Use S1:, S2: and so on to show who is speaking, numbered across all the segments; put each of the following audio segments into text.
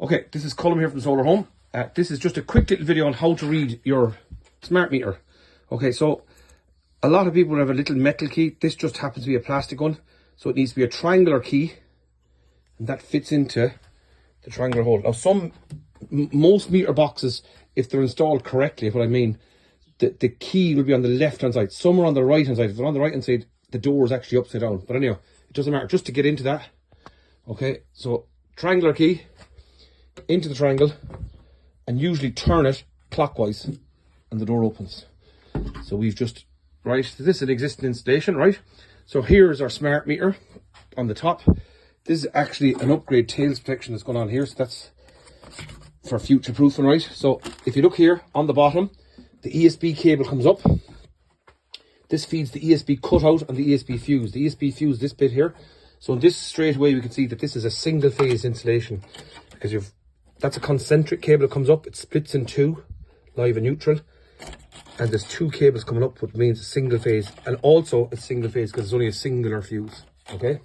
S1: Okay, this is Colm here from Solar Home. This is just a quick little video on how to read your smart meter. Okay, so a lot of people have a little metal key. This just happens to be a plastic one. So it needs to be a triangular key. And that fits into the triangular hole. Now most meter boxes, if they're installed correctly, what I mean, the key will be on the left hand side. Some are on the right hand side. If they're on the right hand side, the door is actually upside down. But anyhow, it doesn't matter. Just to get into that. Okay, so triangular key into the triangle and usually turn it clockwise and the door opens. So we've just, right, this is an existing installation, right? So here's our smart meter on the top. This is actually an upgrade tails protection that's going on here. So that's for future proofing, right? So if you look here on the bottom, the ESB cable comes up. This feeds the ESB cutout and the ESB fuse. The ESB fuse, this bit here. So in this straight away, we can see that this is a single phase installation because that's a concentric cable that comes up. It splits in two, live and neutral. And there's two cables coming up, which means a single phase. And also a single phase because it's only a singular fuse, okay?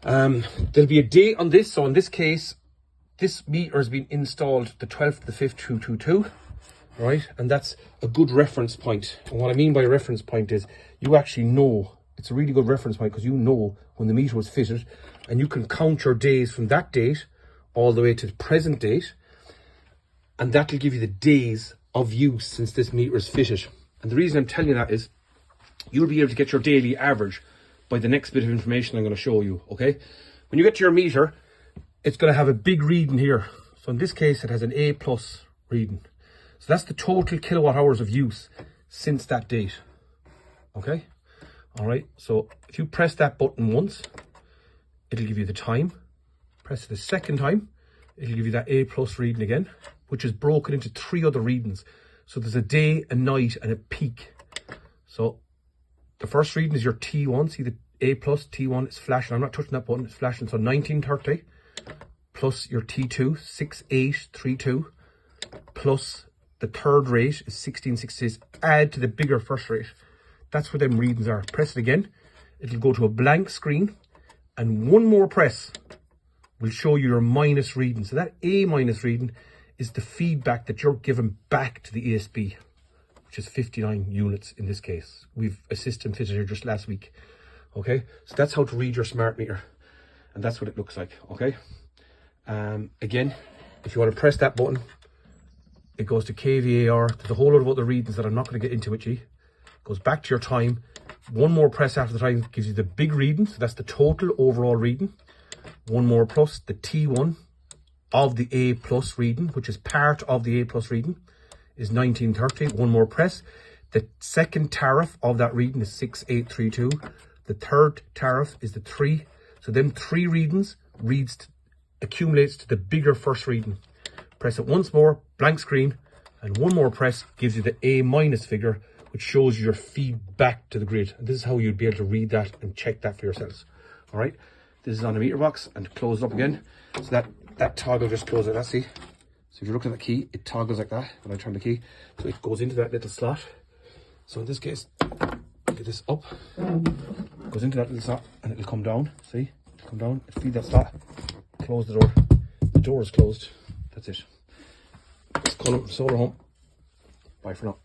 S1: There'll be a date on this. So in this case, this meter has been installed the 12th of the 5th, 2022, right? And that's a good reference point. And what I mean by a reference point is you actually know, it's a really good reference point because you know when the meter was fitted and you can count your days from that date all the way to the present date. And that'll give you the days of use since this meter is fitted. And the reason I'm telling you that is you'll be able to get your daily average by the next bit of information I'm going to show you, okay? When you get to your meter, it's going to have a big reading here. So in this case, it has an A+ reading. So that's the total kilowatt hours of use since that date, okay? All right, so if you press that button once, it'll give you the time. Press it the second time, it'll give you that A+ reading again, which is broken into 3 other readings. So there's a day, a night, and a peak. So the first reading is your T1. See the A+, T1 is flashing. I'm not touching that button, it's flashing. So 1930 plus your T2, 6832, plus the third rate is 1666. Add to the bigger first rate. That's where them readings are. Press it again. It'll go to a blank screen. And one more press will show you your minus reading. So that A- reading is the feedback that you're giving back to the ESB, which is 59 units in this case. We've a system fitted here just last week. Okay, so that's how to read your smart meter. And that's what it looks like, okay? Again, if you want to press that button, it goes to KVAR. There's a whole lot of other readings that I'm not going to get into with you. Goes back to your time. One more press after the time gives you the big reading. So that's the total overall reading. One more plus the T1 of the A+ reading, which is part of the A+ reading, is 1930. One more press. The second tariff of that reading is 6832. The third tariff is the 3. So them 3 readings accumulates to the bigger first reading. Press it once more, blank screen, and one more press gives you the A- figure, which shows your feedback to the grid. And this is how you'd be able to read that and check that for yourselves. All right, this is on the meter box, and close it up again. So that toggle just closes like that, see? So if you're looking at the key, it toggles like that when I turn the key. So it goes into that little slot. So in this case, get this up, goes into that little slot, and it'll come down, see? It'll come down, it'll feed that slot, close the door. The door is closed. That's it. It's Colm from Solar Home. Bye for now.